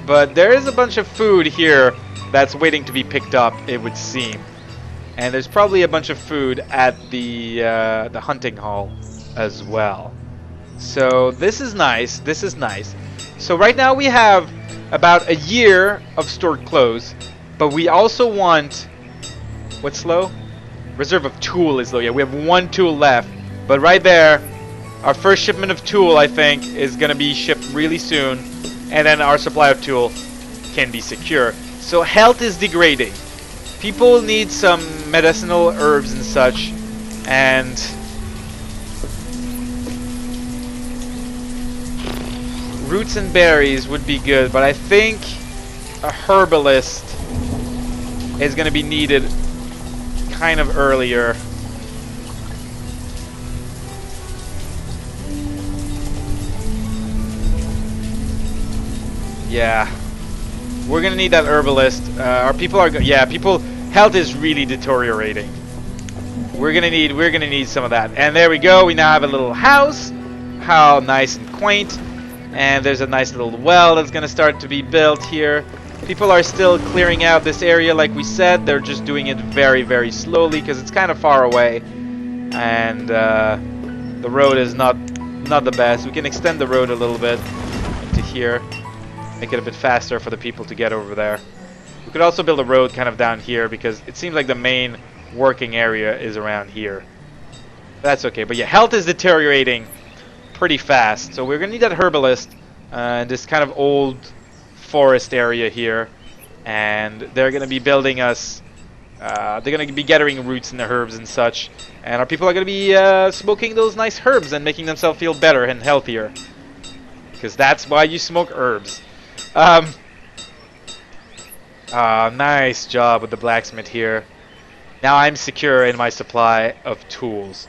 but there is a bunch of food here that's waiting to be picked up, it would seem. And there's probably a bunch of food at the hunting hall as well. So this is nice. This is nice. So right now we have about a year of stored clothes, but we also want, what's low? Reserve of tool is low. Yeah, we have 1 tool left, but right there, our first shipment of tool, I think, is gonna be shipped really soon, and then our supply of tool can be secure. So health is degrading. People need some medicinal herbs and such, and roots and berries would be good, but I think a herbalist is going to be needed kind of earlier. Yeah, we're gonna need that herbalist. Our people are health is really deteriorating. We're gonna need some of that. And there we go. We now have a little house. How nice and quaint. And there's a nice little well that's gonna start to be built here. People are still clearing out this area like we said. They're just doing it very, very slowly because it's kind of far away. And the road is not the best. We can extend the road a little bit into here. Make it a bit faster for the people to get over there. We could also build a road kind of down here because it seems like the main working area is around here. That's okay. But yeah, health is deteriorating pretty fast. So we're going to need that herbalist in this kind of old forest area here. And they're going to be building us... they're going to be gathering roots and the herbs and such. And our people are going to be smoking those nice herbs and making themselves feel better and healthier. Because that's why you smoke herbs. Nice job with the blacksmith here. Now I'm secure in my supply of tools.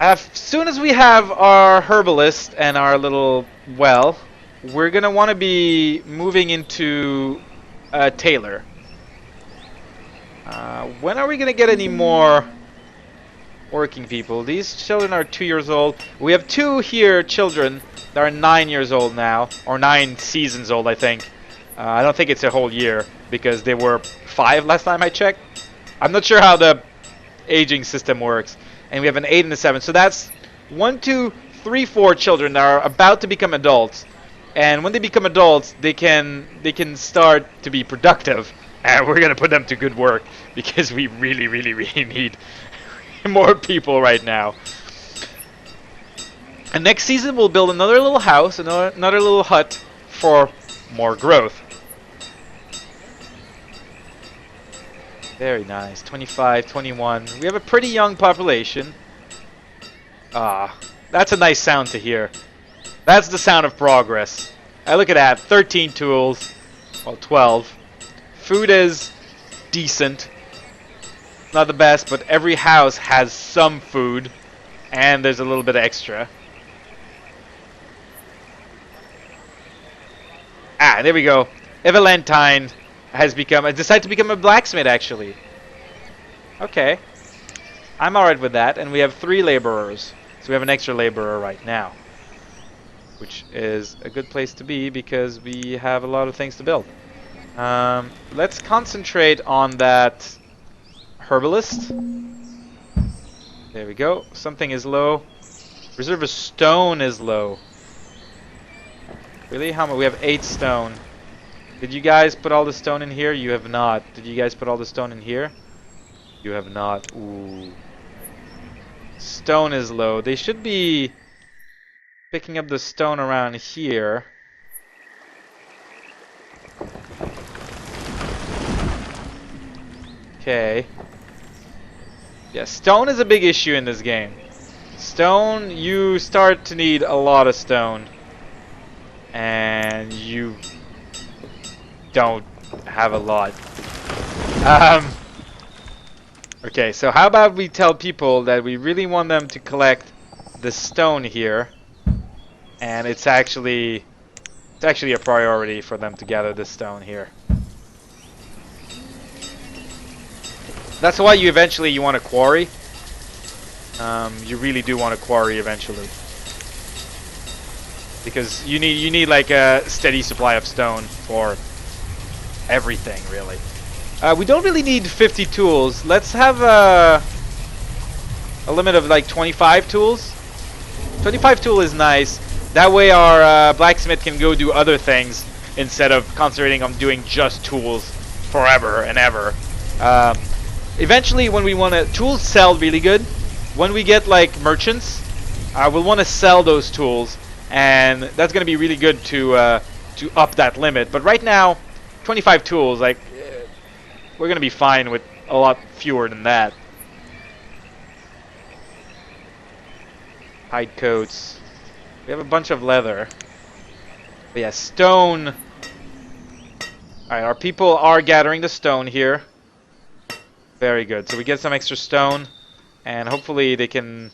As soon as we have our herbalist and our little well, we're going to want to be moving into a tailor. When are we going to get any more working people? These children are 2 years old. We have 2 here children that are 9 years old now, or 9 seasons old, I think. I don't think it's a whole year because they were 5 last time I checked. I'm not sure how the aging system works. And we have an 8 and a 7. So that's 1, 2, 3, 4 children that are about to become adults. And when they become adults, they can start to be productive. And we're going to put them to good work because we really, really, really need more people right now. And next season, we'll build another little house, another little hut for more growth. Very nice. 25, 21. We have a pretty young population. That's a nice sound to hear. That's the sound of progress. Look at that. 13 tools. Well, 12. Food is decent. Not the best, but every house has some food. And there's a little bit extra. There we go. Evalentine has decided to become a blacksmith, actually. Okay. I'm alright with that. And we have 3 laborers. So we have an extra laborer right now. Which is a good place to be because we have a lot of things to build. Let's concentrate on that herbalist. There we go. Something is low. Reserve of stone is low. Really? How much? We have 8 stone. Did you guys put all the stone in here? You have not. Did you guys put all the stone in here? You have not. Ooh. Stone is low. They should be picking up the stone around here. Okay. Yeah, stone is a big issue in this game. Stone, you start to need a lot of stone. And you don't have a lot. Okay, so how about we tell people that we really want them to collect the stone here, and it's actually a priority for them to gather the stone here. That's why you want a quarry. You really do want a quarry eventually. Because you need like a steady supply of stone for everything, really. We don't really need 50 tools. Let's have a limit of like 25 tools. 25 tool is nice. That way our blacksmith can go do other things instead of concentrating on doing just tools forever and ever. Eventually, when we want to... Tools sell really good. When we get like merchants, we'll want to sell those tools. And that's going to be really good to up that limit. But right now, 25 tools, like, we're going to be fine with a lot fewer than that. Hide coats. We have a bunch of leather. But yeah, stone. Alright, our people are gathering the stone here. Very good. So we get some extra stone. And hopefully they can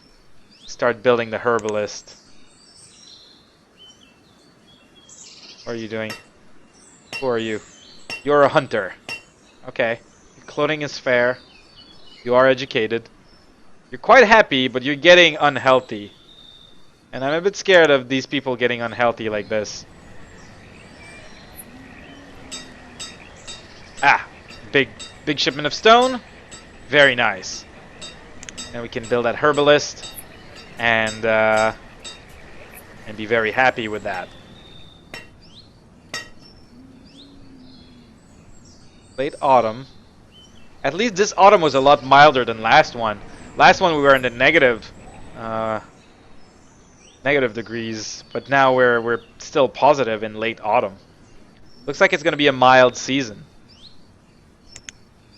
start building the herbalist. What are you doing? Who are you? You're a hunter. Okay. Your clothing is fair. You are educated. You're quite happy, but you're getting unhealthy. And I'm a bit scared of these people getting unhealthy like this. big shipment of stone. Very nice. And we can build that herbalist and be very happy with that. Late autumn. At least this autumn was a lot milder than last one. Last one we were in the negative degrees, but now we're still positive in late autumn. Looks like it's going to be a mild season.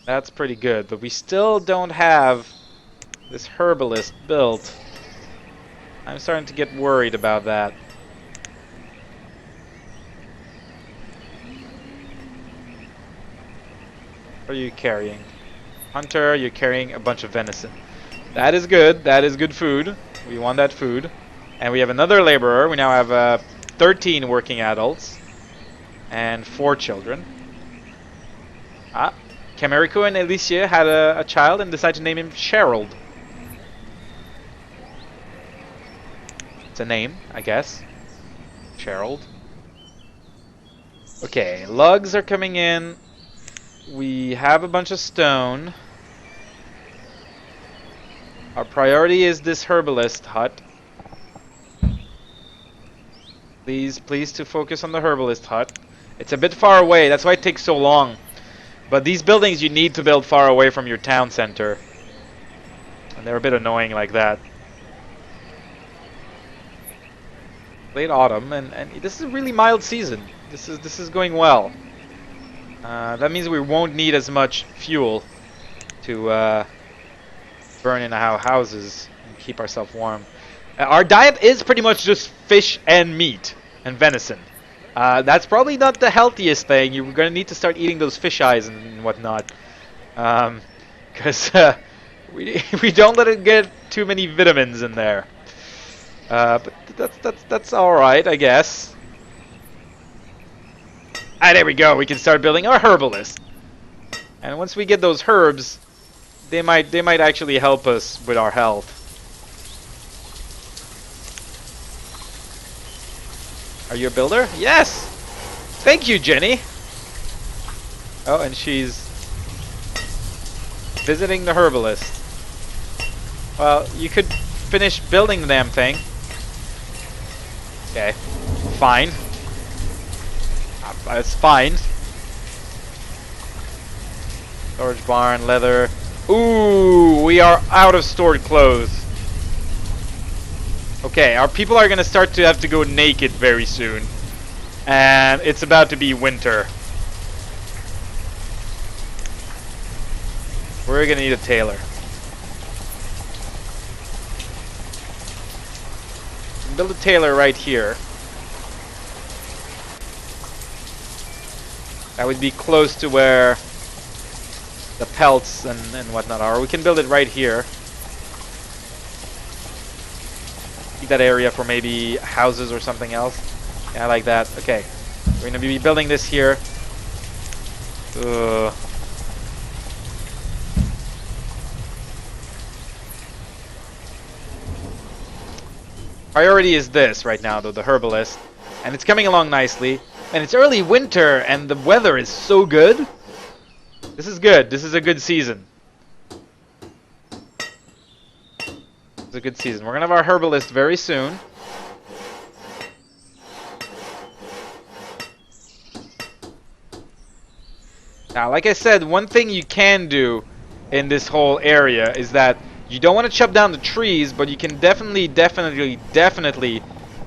That's pretty good, but we still don't have this herbalist built. I'm starting to get worried about that. What are you carrying? Hunter, you're carrying a bunch of venison. That is good. That is good food. We want that food. And we have another laborer. We now have 13 working adults and 4 children. Camerico and Alicia had a child and decided to name him Cheryld. It's a name, I guess. Cheryld. Okay, lugs are coming in. We have a bunch of stone. Our priority is this herbalist hut. Please to focus on the herbalist hut. It's a bit far away, that's why it takes so long. But these buildings you need to build far away from your town center. And they're a bit annoying like that. Late autumn, and this is a really mild season. This is going well. That means we won't need as much fuel to burn in our houses and keep ourselves warm. Our diet is pretty much just fish and meat and venison. That's probably not the healthiest thing. You're going to need to start eating those fish eyes and whatnot. Because we don't let it get too many vitamins in there. But that's alright, I guess. Ah, there we go. We can start building our herbalist. And once we get those herbs, they might actually help us with our health. Are you a builder? Yes! Thank you, Jenny! Oh, and she's visiting the herbalist. Well, you could finish building the damn thing. Okay. Fine. It's fine. Storage barn, leather. Ooh, we are out of stored clothes. Okay, our people are gonna start to have to go naked very soon. And it's about to be winter. We're gonna need a tailor. Build a tailor right here. That would be close to where the pelts and whatnot are. We can build it right here. Keep that area for maybe houses or something else. Yeah, I like that. Okay. We're going to be building this here. Priority is this right now, though, the herbalist. And it's coming along nicely. And it's early winter, and the weather is so good. This is good. This is a good season. It's a good season. We're going to have our herbalist very soon. Now, like I said, one thing you can do in this whole area is that you don't want to chop down the trees, but you can definitely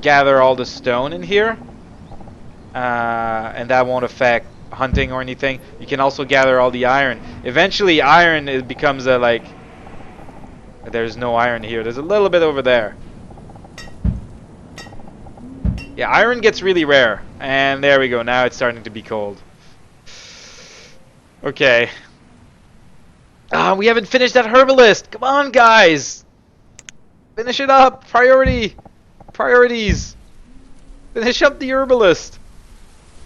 gather all the stone in here. And that won't affect hunting or anything. You can also gather all the iron. Eventually, iron it becomes a like. There's no iron here. There's a little bit over there. Yeah, iron gets really rare. And there we go. Now it's starting to be cold. Okay. We haven't finished that herbalist. Come on, guys. Finish it up. Priorities. Finish up the herbalist.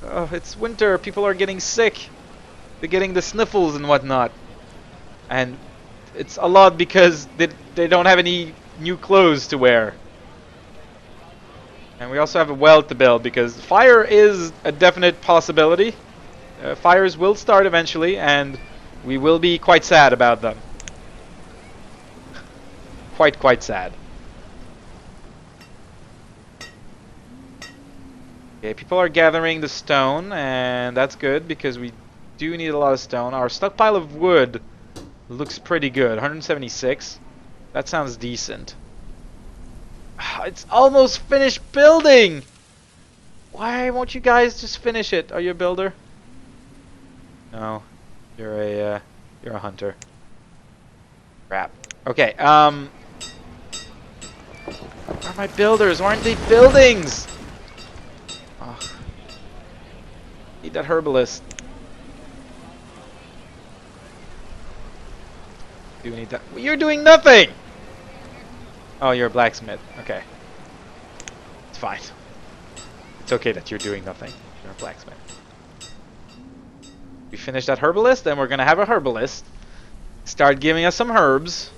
Oh, it's winter. People are getting sick. They're getting the sniffles and whatnot. And it's a lot because they don't have any new clothes to wear. And we also have a well to build because fire is a definite possibility. Fires will start eventually, and we will be quite sad about them. Quite sad. Okay, people are gathering the stone, and that's good because we do need a lot of stone. Our stockpile of wood looks pretty good. 176. That sounds decent. It's almost finished building! Why won't you guys just finish it? Are you a builder? No. You're a hunter. Crap. Okay, where are my builders? Why aren't they buildings? Oh. Need that herbalist. Do need that. You're doing nothing! Oh, you're a blacksmith. Okay. It's fine. It's okay that you're doing nothing. You're a blacksmith. We finished that herbalist, then we're gonna have a herbalist start giving us some herbs.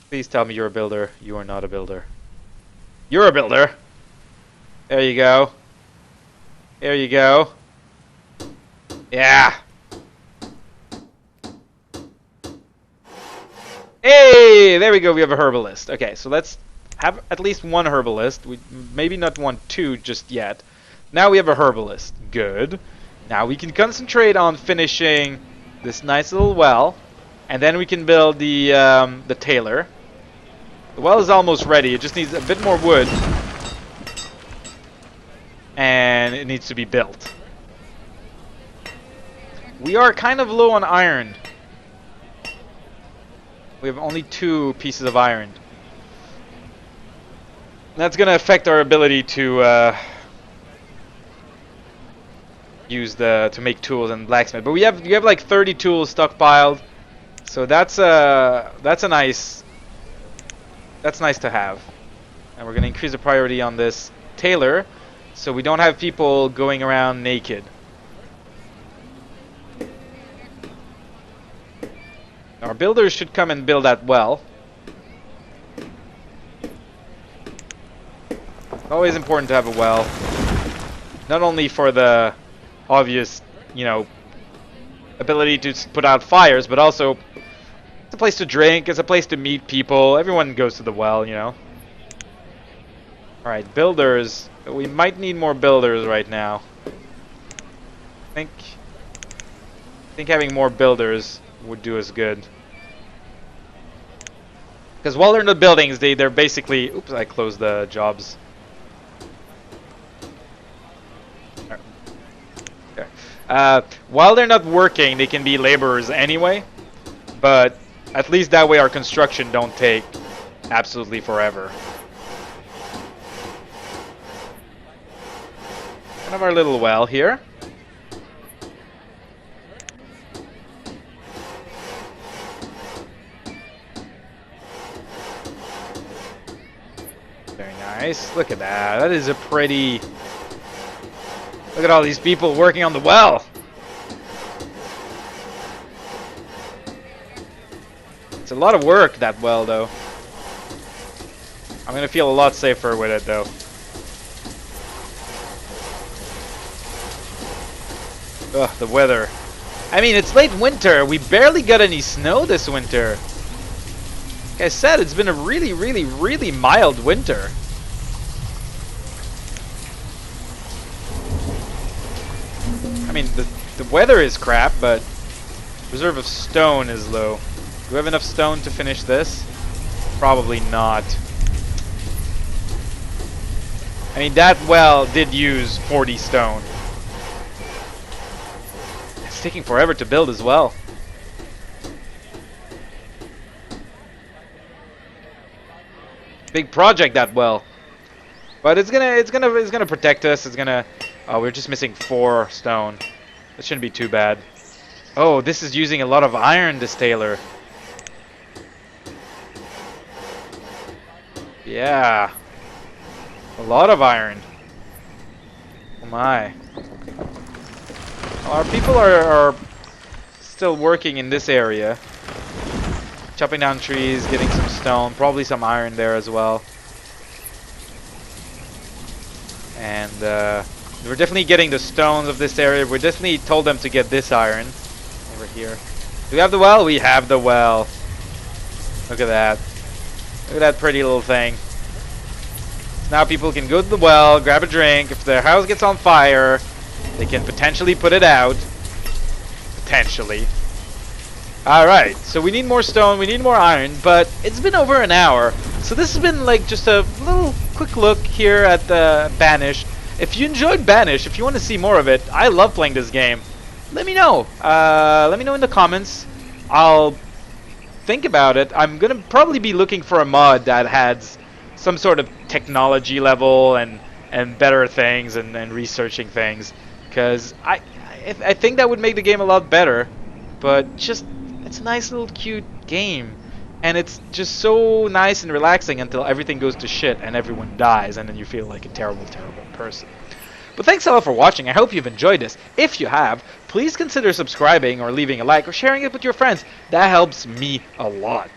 Please tell me you're a builder. You are not a builder. You're a builder! There you go. There you go. Yeah! Hey! There we go, we have a herbalist. Okay, so let's have at least one herbalist. We maybe not want two just yet. Now we have a herbalist. Good. Now we can concentrate on finishing this nice little well, and then we can build the tailor. The well is almost ready. It just needs a bit more wood, and it needs to be built. We are kind of low on iron. We have only 2 pieces of iron. That's gonna affect our ability to to make tools and blacksmith. But we have like 30 tools stockpiled, so that's nice to have. And we're gonna increase the priority on this tailor, so we don't have people going around naked. Our builders should come and build that well. Always important to have a well, not only for the obvious, you know, ability to put out fires, but also it's a place to drink, it's a place to meet people. Everyone goes to the well, you know. Alright, builders. We might need more builders right now. I think having more builders would do us good. Because while they're in the buildings, they're basically... Oops, I closed the jobs. While they're not working, they can be laborers anyway, but at least that way our construction don't take absolutely forever. Kind of our little well here. Very nice. Look at that. That is a pretty... Look at all these people working on the well. It's a lot of work, that well, though. I'm gonna feel a lot safer with it, though. Ugh, the weather. I mean, it's late winter. We barely got any snow this winter. Like I said, it's been a really mild winter. I mean, the weather is crap, but reserve of stone is low. Do we have enough stone to finish this? Probably not. I mean, that well did use 40 stone. It's taking forever to build as well. Big project, that well. But it's gonna protect us. It's gonna... Oh, we're just missing 4 stone. That shouldn't be too bad. Oh, this is using a lot of iron, this tailor. Yeah. A lot of iron. Oh my. Our people are still working in this area. Chopping down trees, getting some stone, probably some iron there as well. And the We're definitely getting the stones of this area. We definitely told them to get this iron over here. Do we have the well? We have the well. Look at that. Look at that pretty little thing. So now people can go to the well, grab a drink. If their house gets on fire, they can potentially put it out. Potentially. Alright, so we need more stone, we need more iron, but it's been over an hour. So this has been like just a little quick look here at the Banished. If you enjoyed Banished, if you want to see more of it, I love playing this game. Let me know. Let me know in the comments. I'll think about it. I'm gonna probably be looking for a mod that has some sort of technology level and better things and researching things, because I think that would make the game a lot better. But just it's a nice little cute game, and it's just so nice and relaxing until everything goes to shit and everyone dies, and then you feel like a terrible person. But thanks a lot for watching. I hope you've enjoyed this. If you have, please consider subscribing or leaving a like or sharing it with your friends. That helps me a lot.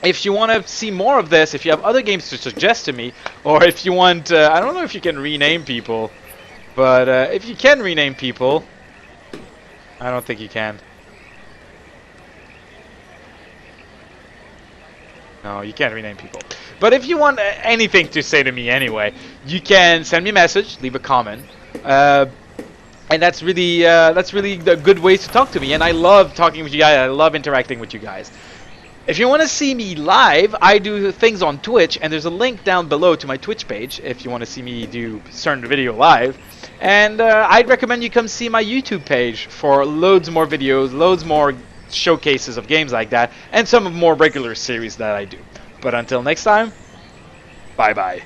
If you want to see more of this, if you have other games to suggest to me, or if you want, I don't know if you can rename people, but if you can rename people, I don't think you can. No, you can't rename people. But if you want anything to say to me anyway, you can send me a message, leave a comment. And that's really the good ways to talk to me. And I love talking with you guys. I love interacting with you guys. If you want to see me live, I do things on Twitch, and there's a link down below to my Twitch page if you want to see me do certain video live. And I'd recommend you come see my YouTube page for loads more videos, loads more showcases of games like that, and some more regular series that I do. But until next time, bye bye.